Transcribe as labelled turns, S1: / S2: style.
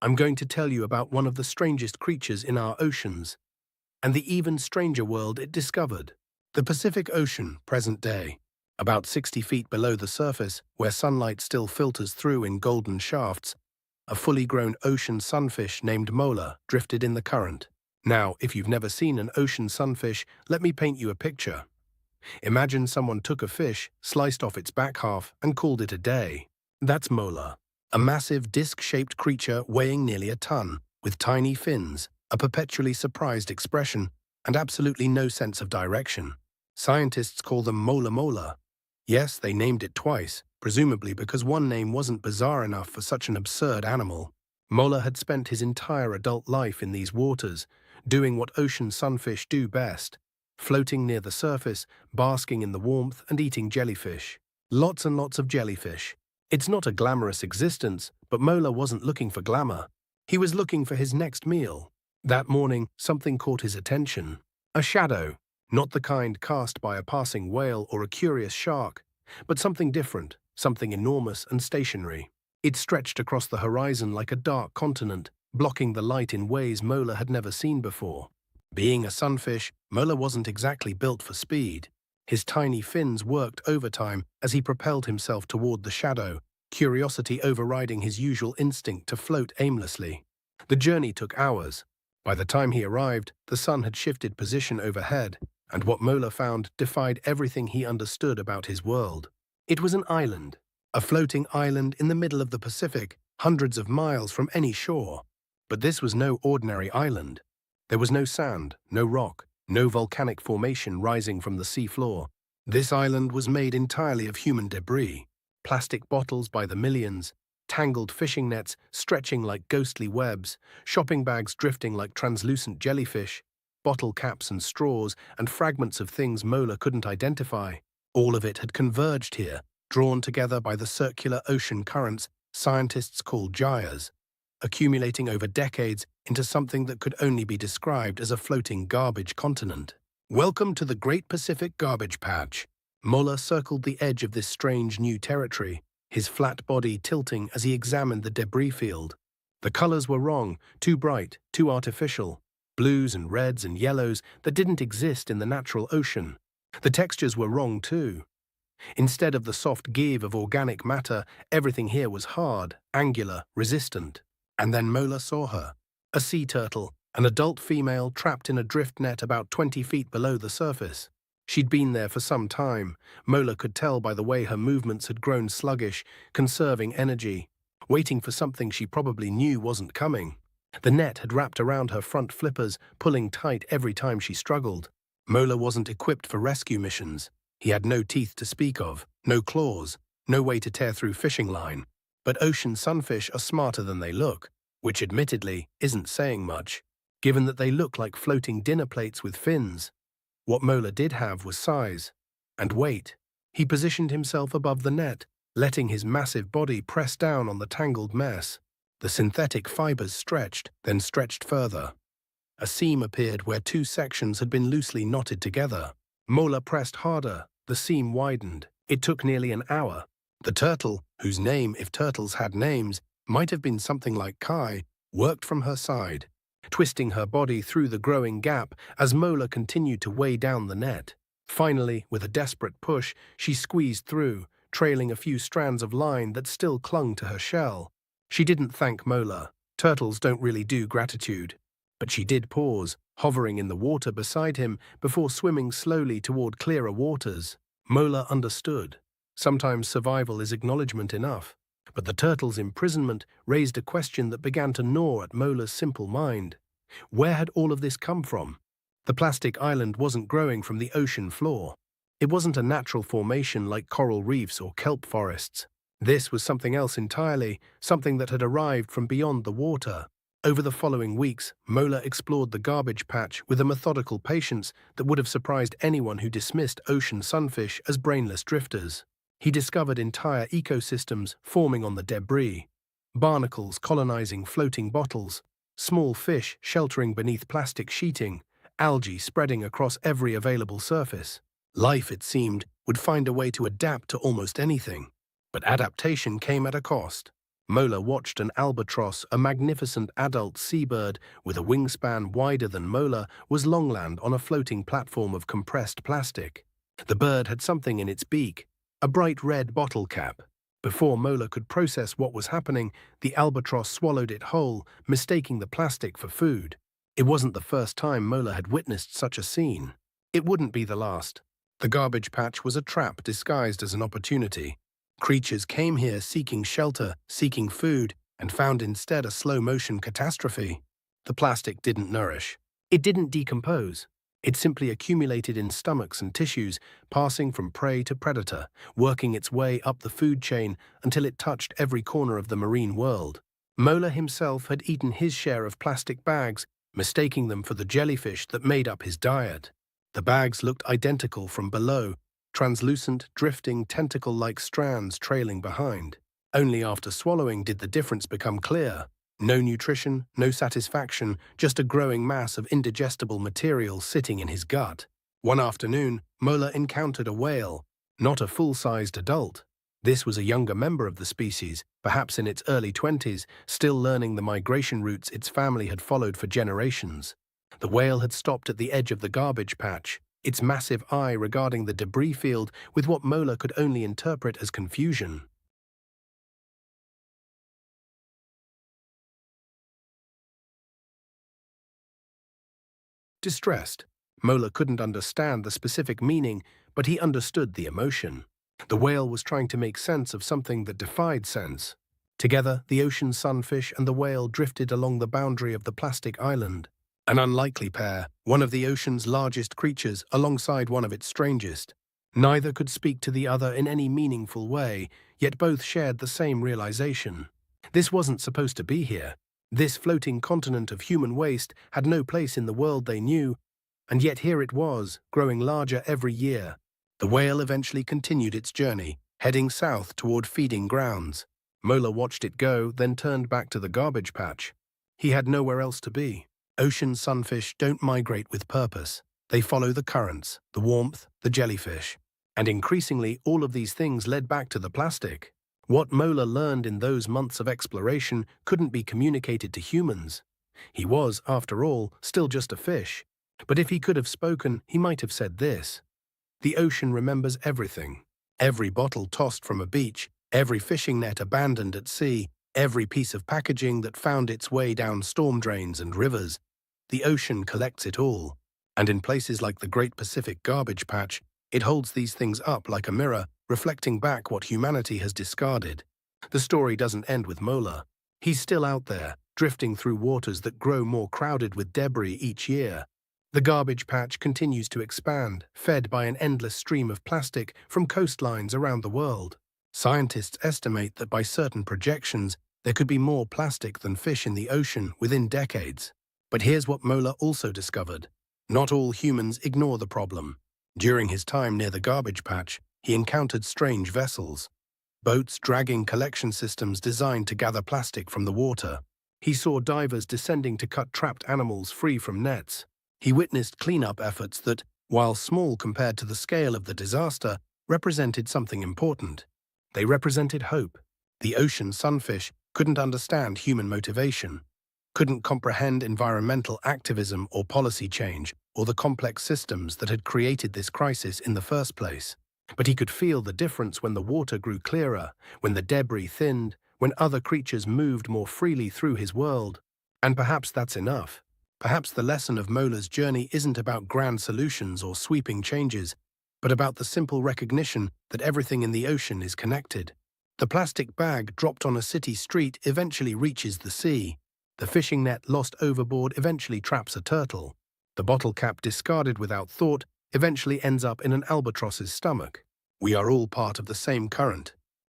S1: I'm going to tell you about one of the strangest creatures in our oceans, and the even stranger world it discovered. The Pacific Ocean, present day. About 60 feet below the surface, where sunlight still filters through in golden shafts, a fully grown ocean sunfish named Mola drifted in the current. Now, if you've never seen an ocean sunfish, let me paint you a picture. Imagine someone took a fish, sliced off its back half, and called it a day. That's Mola, a massive disc-shaped creature weighing nearly a ton, with tiny fins, a perpetually surprised expression, and absolutely no sense of direction. Scientists call them Mola Mola. Yes, they named it twice, presumably because one name wasn't bizarre enough for such an absurd animal. Mola had spent his entire adult life in these waters, doing what ocean sunfish do best, floating near the surface, basking in the warmth and eating jellyfish. Lots and lots of jellyfish. It's not a glamorous existence, but Mola wasn't looking for glamour. He was looking for his next meal. That morning, something caught his attention. A shadow. Not the kind cast by a passing whale or a curious shark, but something different, something enormous and stationary. It stretched across the horizon like a dark continent, blocking the light in ways Mola had never seen before. Being a sunfish, Mola wasn't exactly built for speed. His tiny fins worked overtime as he propelled himself toward the shadow, curiosity overriding his usual instinct to float aimlessly. The journey took hours. By the time he arrived, the sun had shifted position overhead, and what Mola found defied everything he understood about his world. It was an island, a floating island in the middle of the Pacific, hundreds of miles from any shore. But this was no ordinary island. There was no sand, no rock, no volcanic formation rising from the seafloor. This island was made entirely of human debris, plastic bottles by the millions, tangled fishing nets stretching like ghostly webs, shopping bags drifting like translucent jellyfish, bottle caps and straws, and fragments of things Mola couldn't identify. All of it had converged here, drawn together by the circular ocean currents scientists call gyres, accumulating over decades into something that could only be described as a floating garbage continent. Welcome to the Great Pacific Garbage Patch. Mola circled the edge of this strange new territory, his flat body tilting as he examined the debris field. The colors were wrong, too bright, too artificial. Blues and reds and yellows that didn't exist in the natural ocean. The textures were wrong too. Instead of the soft give of organic matter, everything here was hard, angular, resistant. And then Mola saw her. A sea turtle, an adult female trapped in a drift net about 20 feet below the surface. She'd been there for some time. Mola could tell by the way her movements had grown sluggish, conserving energy, waiting for something she probably knew wasn't coming. The net had wrapped around her front flippers, pulling tight every time she struggled. Mola wasn't equipped for rescue missions. He had no teeth to speak of, no claws, no way to tear through fishing line. But ocean sunfish are smarter than they look, which admittedly isn't saying much, given that they look like floating dinner plates with fins. What Mola did have was size and weight. He positioned himself above the net, letting his massive body press down on the tangled mess. The synthetic fibers stretched, then stretched further. A seam appeared where two sections had been loosely knotted together. Mola pressed harder. The seam widened. It took nearly an hour. The turtle, whose name, if turtles had names, might have been something like Kai, worked from her side, twisting her body through the growing gap as Mola continued to weigh down the net. Finally, with a desperate push, she squeezed through, trailing a few strands of line that still clung to her shell. She didn't thank Mola. Turtles don't really do gratitude. But she did pause, hovering in the water beside him before swimming slowly toward clearer waters. Mola understood. Sometimes survival is acknowledgement enough. But the turtle's imprisonment raised a question that began to gnaw at Mola's simple mind. Where had all of this come from? The plastic island wasn't growing from the ocean floor. It wasn't a natural formation like coral reefs or kelp forests. This was something else entirely, something that had arrived from beyond the water. Over the following weeks, Mola explored the garbage patch with a methodical patience that would have surprised anyone who dismissed ocean sunfish as brainless drifters. He discovered entire ecosystems forming on the debris, barnacles colonizing floating bottles, small fish sheltering beneath plastic sheeting, algae spreading across every available surface. Life, it seemed, would find a way to adapt to almost anything. But adaptation came at a cost. Mola watched an albatross, a magnificent adult seabird with a wingspan wider than Mola, was longland on a floating platform of compressed plastic. The bird had something in its beak, a bright red bottle cap. Before Mola could process what was happening, the albatross swallowed it whole, mistaking the plastic for food. It wasn't the first time Mola had witnessed such a scene. It wouldn't be the last. The garbage patch was a trap disguised as an opportunity. Creatures came here seeking shelter, seeking food, and found instead a slow-motion catastrophe. The plastic didn't nourish. It didn't decompose. It simply accumulated in stomachs and tissues, passing from prey to predator, working its way up the food chain until it touched every corner of the marine world. Mola himself had eaten his share of plastic bags, mistaking them for the jellyfish that made up his diet. The bags looked identical from below, translucent, drifting, tentacle-like strands trailing behind. Only after swallowing did the difference become clear. No nutrition, no satisfaction, just a growing mass of indigestible material sitting in his gut. One afternoon, Mola encountered a whale, not a full-sized adult. This was a younger member of the species, perhaps in its early 20s, still learning the migration routes its family had followed for generations. The whale had stopped at the edge of the garbage patch, its massive eye regarding the debris field with what Mola could only interpret as confusion. Distressed, Mola couldn't understand the specific meaning, but he understood the emotion. The whale was trying to make sense of something that defied sense. Together, the ocean sunfish and the whale drifted along the boundary of the plastic island. An unlikely pair, one of the ocean's largest creatures alongside one of its strangest. Neither could speak to the other in any meaningful way, yet both shared the same realization. This wasn't supposed to be here. This floating continent of human waste had no place in the world they knew, and yet here it was, growing larger every year. The whale eventually continued its journey, heading south toward feeding grounds. Mola watched it go, then turned back to the garbage patch. He had nowhere else to be. Ocean sunfish don't migrate with purpose. They follow the currents, the warmth, the jellyfish. And increasingly, all of these things led back to the plastic. What Mola learned in those months of exploration couldn't be communicated to humans. He was, after all, still just a fish. But if he could have spoken, he might have said this. The ocean remembers everything. Every bottle tossed from a beach, every fishing net abandoned at sea, every piece of packaging that found its way down storm drains and rivers. The ocean collects it all. And in places like the Great Pacific Garbage Patch, it holds these things up like a mirror, reflecting back what humanity has discarded. The story doesn't end with Mola. He's still out there, drifting through waters that grow more crowded with debris each year. The garbage patch continues to expand, fed by an endless stream of plastic from coastlines around the world. Scientists estimate that by certain projections, there could be more plastic than fish in the ocean within decades. But here's what Mola also discovered. Not all humans ignore the problem. During his time near the garbage patch, he encountered strange vessels. Boats dragging collection systems designed to gather plastic from the water. He saw divers descending to cut trapped animals free from nets. He witnessed cleanup efforts that, while small compared to the scale of the disaster, represented something important. They represented hope. The ocean sunfish couldn't understand human motivation, couldn't comprehend environmental activism or policy change, or the complex systems that had created this crisis in the first place. But he could feel the difference when the water grew clearer, when the debris thinned, when other creatures moved more freely through his world. And perhaps that's enough. Perhaps the lesson of Mola's journey isn't about grand solutions or sweeping changes, but about the simple recognition that everything in the ocean is connected. The plastic bag dropped on a city street eventually reaches the sea. The fishing net lost overboard eventually traps a turtle. The bottle cap discarded without thought eventually ends up in an albatross's stomach. We are all part of the same current,